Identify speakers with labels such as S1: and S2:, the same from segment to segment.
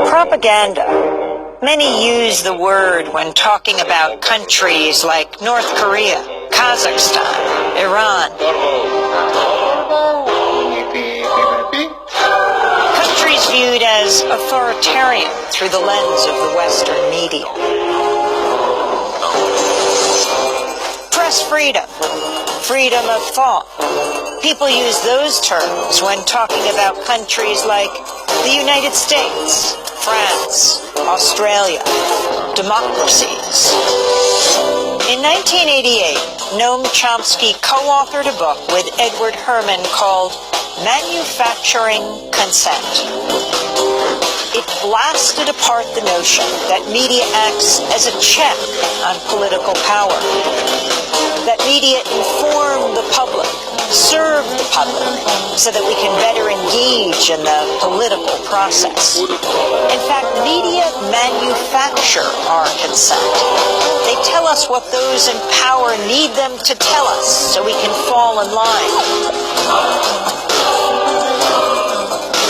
S1: Propaganda. Many use the word when talking about countries like North Korea, Kazakhstan, Iran. Countries viewed as authoritarian through the lens of the Western media. Press freedom, freedom of thought. People use those terms when talking about countries like the United States, France, Australia, democracies. In 1988, Noam Chomsky co-authored a book with Edward Herman called Manufacturing Consent. It blasted apart the notion that media acts as a check on political power, that media inform the public, serve the public, so that we can better engage in the political process. In fact, media manufacture our consent. They tell us what those in power need them to tell us so we can fall in line.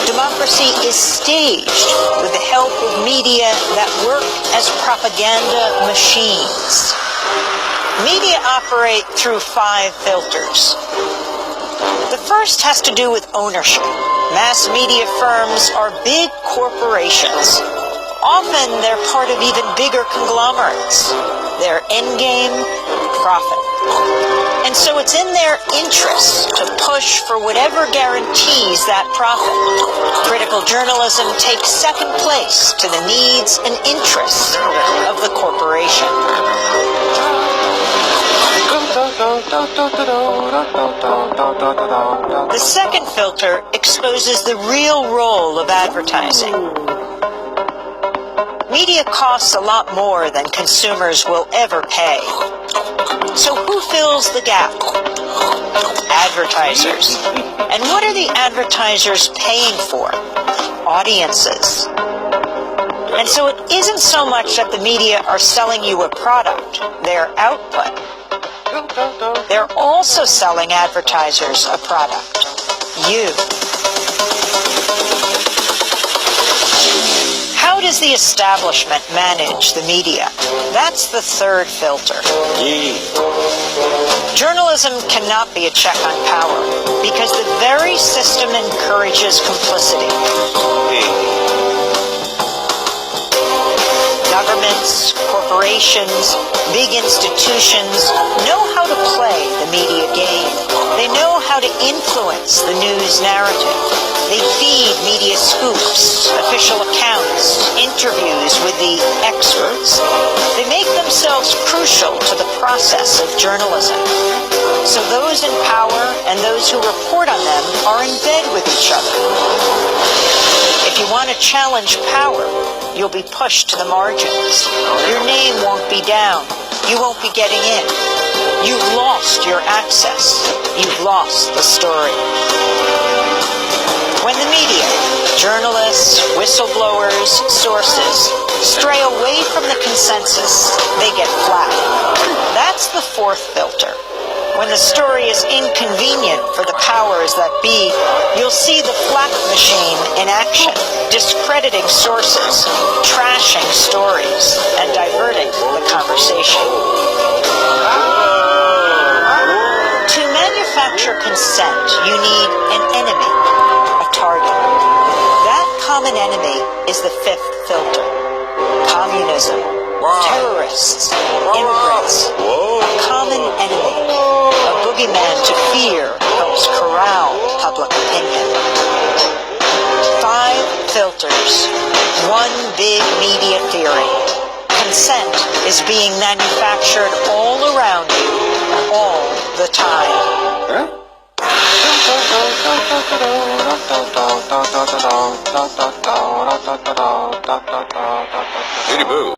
S1: Democracy is staged with the help of media that work as propaganda machines. Media operate through 5 filters. The first has to do with ownership. Mass media firms are big corporations. Often they're part of even bigger conglomerates. Their end game, profit. And so it's in their interest to push for whatever guarantees that profit. Critical journalism takes second place to the needs and interests of the corporation. The second filter exposes the real role of advertising. Media costs a lot more than consumers will ever pay. So who fills the gap? Advertisers. And what are the advertisers paying for? Audiences. And so it isn't so much that the media are selling you a product, their output. They're also selling advertisers a product, you. How does the establishment manage the media? That's the third filter. Journalism cannot be a check on power because the very system encourages complicity. Governments, corporations, big institutions know how to play the media game. They know how to influence the news narrative. They feed media scoops, official accounts, interviews with the experts. They make themselves crucial to the process of journalism. So those in power and those who report on them are in bed with each other. If you want to challenge power, you'll be pushed to the margins. Your name won't be down. You won't be getting in. You've lost your access. You've lost the story. When the media, journalists, whistleblowers, sources, stray away from the consensus, they get flat. That's the fourth filter. When the story is inconvenient for the powers that be, you'll see the flak machine in action, discrediting sources, trashing stories, and diverting the conversation. To manufacture consent, you need an enemy, a target. That common enemy is the fifth filter. Communism, terrorists, immigrants, a common enemy. A boogeyman to fear helps corral public opinion. 5 filters, one big media theory. Consent is being manufactured all around you, all the time. Huh?